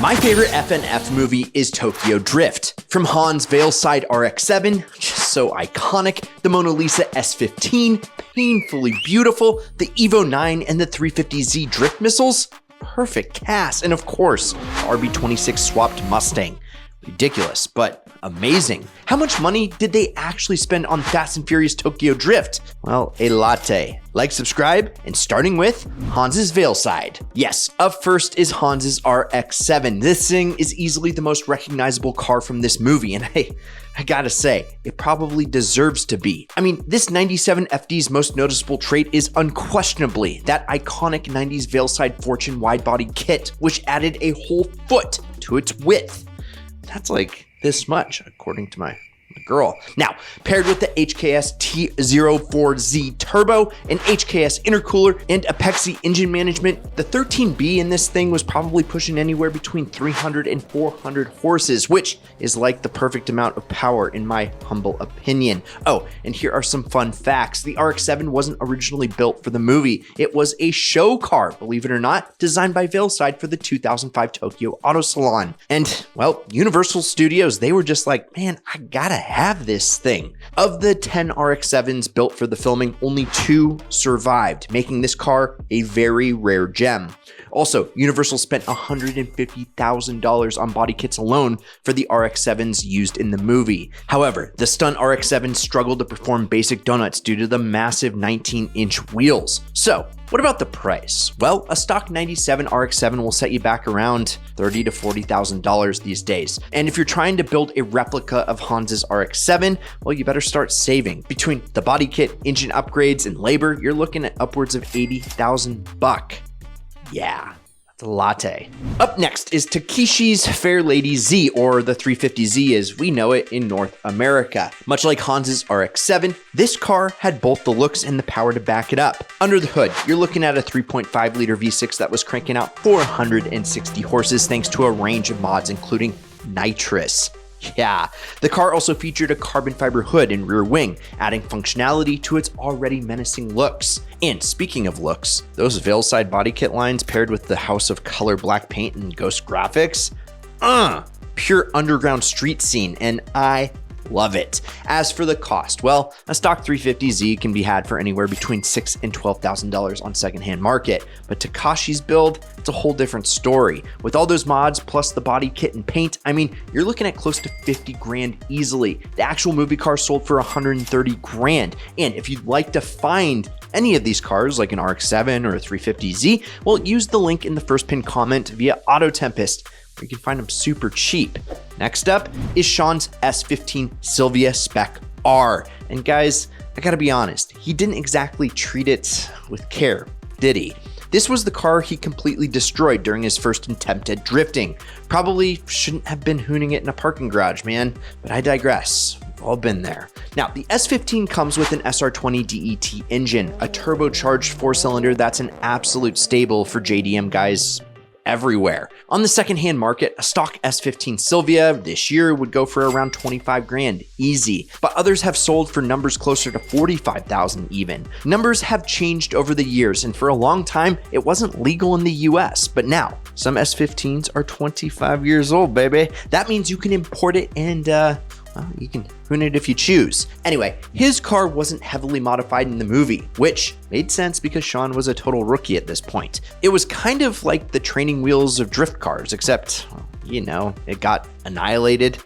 My favorite FNF movie is Tokyo Drift. From Han's VeilSide RX-7, just so iconic, the Mona Lisa S15, painfully beautiful, the Evo 9 and the 350Z drift missiles, perfect cast, and of course, the RB26-swapped Mustang. Ridiculous, but amazing. How much money did they actually spend on Fast and Furious Tokyo Drift? Well, a latte. Like, subscribe, and starting with Hans's VeilSide. Yes, up first is Hans's RX-7. This thing is easily the most recognizable car from this movie, and I gotta say, it probably deserves to be. I mean, this 97 FD's most noticeable trait is unquestionably that iconic 90s VeilSide Fortune wide-body kit, which added a whole foot to its width. That's like this much, according to my girl. Now, paired with the HKS T04Z turbo, an HKS intercooler, and Apexi engine management, the 13B in this thing was probably pushing anywhere between 300 and 400 horses, which is like the perfect amount of power in my humble opinion. Oh, and here are some fun facts. The RX-7 wasn't originally built for the movie. It was a show car, believe it or not, designed by VeilSide for the 2005 Tokyo Auto Salon. And, well, Universal Studios, they were just like, man, I gotta have this thing. Of the 10 RX-7s built for the filming, only 2 survived, making this car a very rare gem. Also, Universal spent $150,000 on body kits alone for the RX-7s used in the movie. However, the stunt RX-7 struggled to perform basic donuts due to the massive 19-inch wheels. So, what about the price? Well, a stock 97 RX-7 will set you back around $30,000 to $40,000 these days. And if you're trying to build a replica of Hans's RX-7, well, you better start saving. Between the body kit, engine upgrades, and labor, you're looking at upwards of $80,000. Yeah. A latte. Up next is Takashi's Fair Lady Z, or the 350Z as we know it in North America. Much like Hans's RX-7, this car had both the looks and the power to back it up. Under the hood, you're looking at a 3.5 liter V6 that was cranking out 460 horses thanks to a range of mods including nitrous. Yeah, the car also featured a carbon fiber hood and rear wing, adding functionality to its already menacing looks. And speaking of looks, those VeilSide body kit lines paired with the House of Color black paint and ghost graphics, pure underground street scene, and I love it. As for the cost, well, a stock 350Z can be had for anywhere between $6,000 and $12,000 on secondhand market, but Takashi's build, it's a whole different story. With all those mods plus the body kit and paint, I mean, you're looking at close to 50 grand easily. The actual movie car sold for 130 grand. And if you'd like to find any of these cars like an RX-7 or a 350Z, well, use the link in the first pinned comment via Auto Tempest, where you can find them super cheap. Next up is Sean's S15 Silvia Spec R. And guys, I gotta be honest, he didn't exactly treat it with care, did he? This was the car he completely destroyed during his first attempt at drifting. Probably shouldn't have been hooning it in a parking garage, man, but I digress. We've all been there. Now, the S15 comes with an SR20 DET engine, a turbocharged 4-cylinder that's an absolute staple for JDM guys everywhere. On the secondhand market, a stock S15 Silvia this year would go for around 25 grand, easy, but others have sold for numbers closer to 45,000 even. Numbers have changed over the years, and for a long time, it wasn't legal in the US, but now, some S15s are 25 years old, baby. That means you can import it and, well, you can hoon it if you choose. Anyway, his car wasn't heavily modified in the movie, which made sense because Sean was a total rookie at this point. It was kind of like the training wheels of drift cars, except, you know, it got annihilated.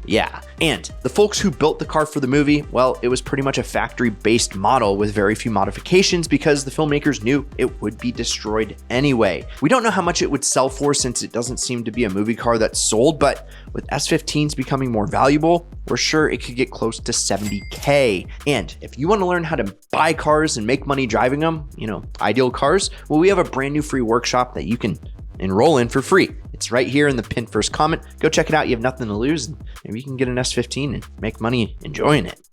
Yeah, and the folks who built the car for the movie, well, it was pretty much a factory-based model with very few modifications because the filmmakers knew it would be destroyed anyway. We don't know how much it would sell for since it doesn't seem to be a movie car that's sold, but with S15s becoming more valuable, we're sure it could get close to 70K. And if you want to learn how to buy cars and make money driving them, you know, ideal cars, well, we have a brand new free workshop that you can enroll in for free. It's right here in the pinned first comment. Go check it out. You have nothing to lose. And maybe you can get an S15 and make money enjoying it.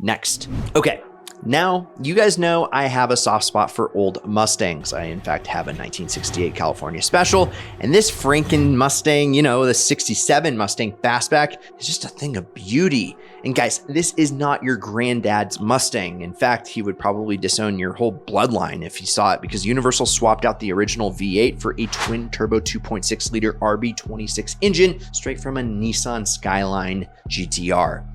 Next. Okay. Now, you guys know I have a soft spot for old Mustangs. I, in fact, have a 1968 California Special. And this Franken Mustang, you know, the 67 Mustang Fastback is just a thing of beauty. And guys, this is not your granddad's Mustang. In fact, he would probably disown your whole bloodline if he saw it, because Universal swapped out the original V8 for a twin-turbo 2.6-liter RB26 engine straight from a Nissan Skyline GTR.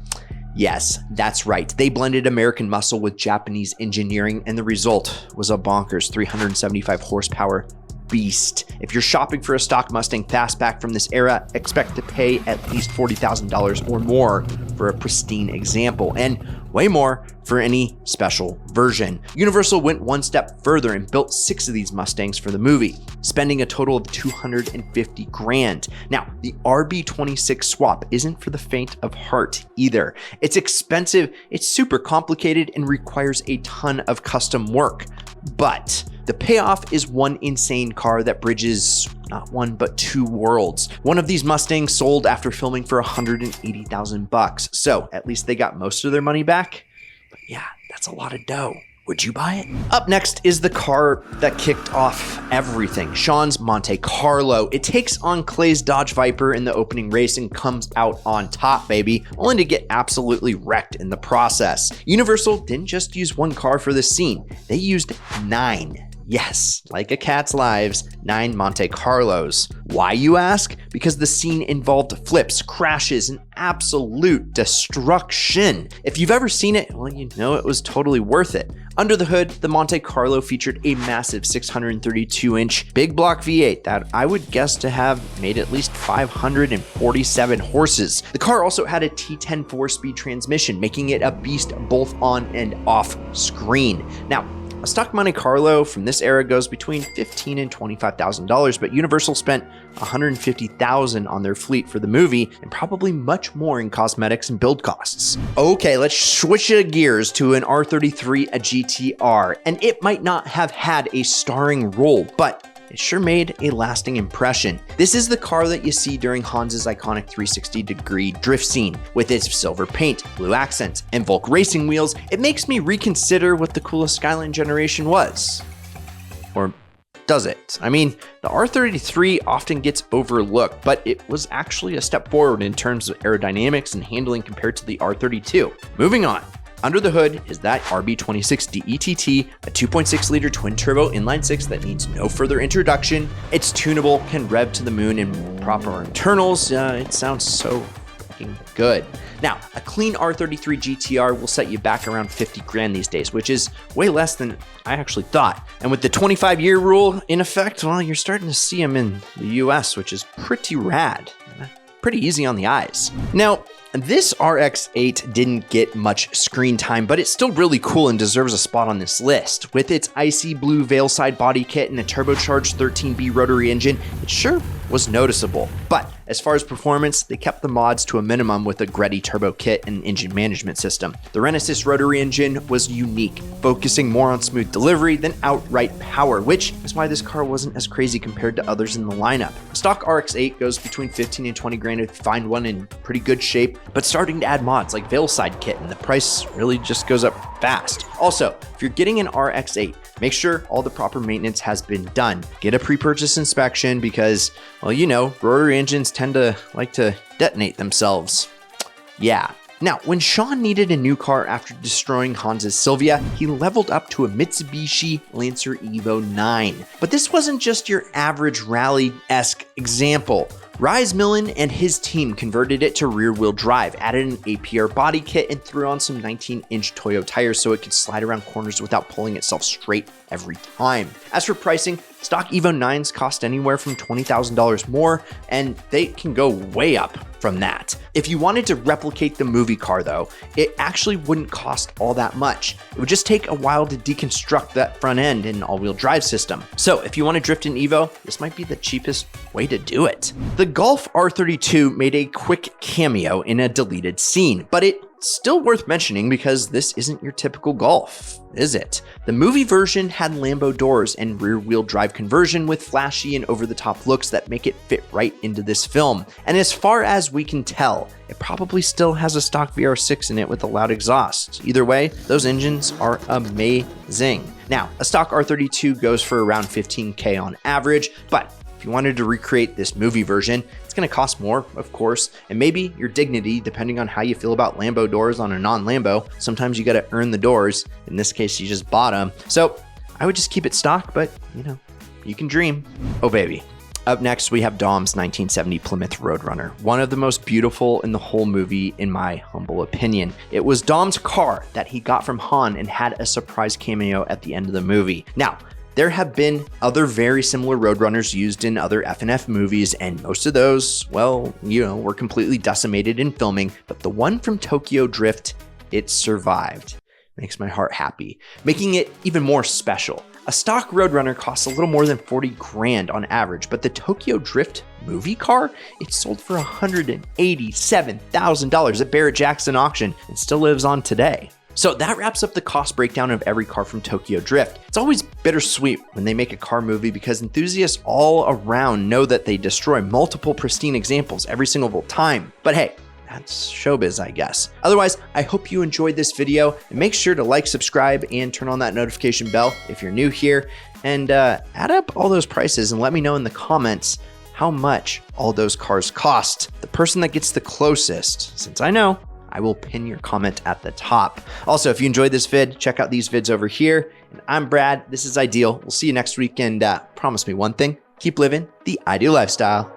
Yes, that's right. They blended American muscle with Japanese engineering, and the result was a bonkers 375 horsepower beast. If you're shopping for a stock Mustang fastback from this era, expect to pay at least $40,000 or more for a pristine example, and way more for any special version. Universal went one step further and built 6 of these Mustangs for the movie, spending a total of $250 grand. Now, the RB26 swap isn't for the faint of heart either. It's expensive, it's super complicated, and requires a ton of custom work. But the payoff is one insane car that bridges not one, but 2 worlds. One of these Mustangs sold after filming for $180,000. So at least they got most of their money back. But yeah, that's a lot of dough. Would you buy it? Up next is the car that kicked off everything, Sean's Monte Carlo. It takes on Clay's Dodge Viper in the opening race and comes out on top, baby, only to get absolutely wrecked in the process. Universal didn't just use one car for this scene, they used 9. Yes, like a cat's lives, 9 Monte Carlos. Why, you ask? Because the scene involved flips, crashes, and absolute destruction. If you've ever seen it, well, you know it was totally worth it. Under the hood, the Monte Carlo featured a massive 632-inch big block V8 that I would guess to have made at least 547 horses. The car also had a T10 4-speed transmission, making it a beast both on and off screen. Now, a stock Monte Carlo from this era goes between $15,000 and $25,000, but Universal spent $150,000 on their fleet for the movie and probably much more in cosmetics and build costs. Okay, let's switch gears to an R33 GTR, and it might not have had a starring role, but it sure made a lasting impression. This is the car that you see during Hans's iconic 360-degree drift scene. With its silver paint, blue accents, and Volk racing wheels, it makes me reconsider what the coolest Skyline generation was. Or does it? I mean, the R33 often gets overlooked, but it was actually a step forward in terms of aerodynamics and handling compared to the R32. Moving on. Under the hood is that RB26 DETT, a 2.6-liter twin-turbo inline-6 that needs no further introduction. It's tunable, can rev to the moon in proper internals. It sounds so fucking good. Now, a clean R33 GTR will set you back around 50 grand these days, which is way less than I actually thought. And with the 25-year rule in effect, well, you're starting to see them in the US, which is pretty rad. Pretty easy on the eyes. Now, this RX-8 didn't get much screen time, but it's still really cool and deserves a spot on this list. With its icy blue VeilSide body kit and a turbocharged 13B rotary engine, it sure was noticeable. But as far as performance, they kept the mods to a minimum with a Greddy turbo kit and engine management system. The Renesas rotary engine was unique, focusing more on smooth delivery than outright power, which is why this car wasn't as crazy compared to others in the lineup. A stock RX-8 goes between 15 and 20 grand if you find one in pretty good shape, but starting to add mods like VeilSide kit and the price really just goes up fast. Also, if you're getting an RX-8, make sure all the proper maintenance has been done. Get a pre-purchase inspection because, well, you know, rotary engines tend to like to detonate themselves. Yeah. Now, when Sean needed a new car after destroying Hans's Silvia, he leveled up to a Mitsubishi Lancer Evo 9. But this wasn't just your average rally-esque example. Rise Millen and his team converted it to rear-wheel drive, added an APR body kit, and threw on some 19-inch Toyo tires so it could slide around corners without pulling itself straight every time. As for pricing, stock Evo 9s cost anywhere from $20,000 more, and they can go way up from that. If you wanted to replicate the movie car though, it actually wouldn't cost all that much. It would just take a while to deconstruct that front end and all-wheel drive system. So if you want to drift an Evo, this might be the cheapest way to do it. The Golf R32 made a quick cameo in a deleted scene, but it's still worth mentioning because this isn't your typical Golf, is it? The movie version had Lambo doors and rear-wheel drive conversion with flashy and over-the-top looks that make it fit right into this film. And as far as we can tell, it probably still has a stock VR6 in it with a loud exhaust. Either way, those engines are amazing. Now, a stock R32 goes for around $15K on average, but if you wanted to recreate this movie version, it's going to cost more, of course, and maybe your dignity, depending on how you feel about Lambo doors on a non-Lambo. Sometimes you got to earn the doors. In this case, you just bought them. So I would just keep it stock, but you know, you can dream. Oh, baby. Up next, we have Dom's 1970 Plymouth Roadrunner, one of the most beautiful in the whole movie, in my humble opinion. It was Dom's car that he got from Han and had a surprise cameo at the end of the movie. Now, there have been other very similar Roadrunners used in other F&F movies, and most of those, well, you know, were completely decimated in filming, but the one from Tokyo Drift, it survived. Makes my heart happy, making it even more special. A stock Roadrunner costs a little more than 40 grand on average, but the Tokyo Drift movie car, it sold for $187,000 at Barrett-Jackson auction and still lives on today. So that wraps up the cost breakdown of every car from Tokyo Drift. It's always bittersweet when they make a car movie because enthusiasts all around know that they destroy multiple pristine examples every single time. But hey, that's showbiz, I guess. Otherwise, I hope you enjoyed this video, and make sure to like, subscribe, and turn on that notification bell if you're new here, and add up all those prices and let me know in the comments how much all those cars cost. The person that gets the closest, since I know, I will pin your comment at the top. Also, if you enjoyed this vid, check out these vids over here. And I'm Brad, this is Ideal. We'll see you next week, and promise me one thing, keep living the ideal lifestyle.